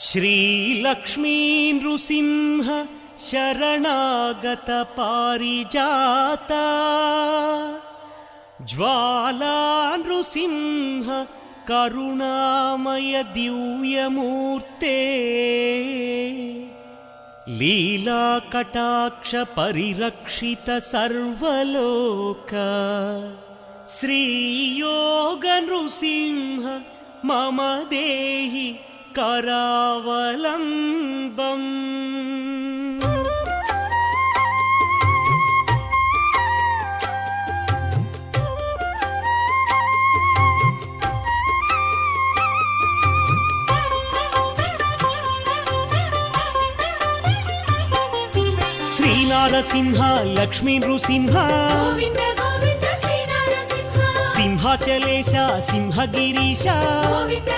श्रीलक्ष्मी नृसिंह शरणागत पारिजाता ज्वाला नृसिंह करुणामय दिव्यमूर्ते लीला कटाक्ष परिरक्षित सर्वलोक श्रीयोग नृसिंह मम देहि करावलम्बम्। श्रीनारसिंह लक्ष्मी नृसिंह गोविंद गोविंद श्रीनारसिंह सिंहाचलेश सिंहगिरीश गोविंद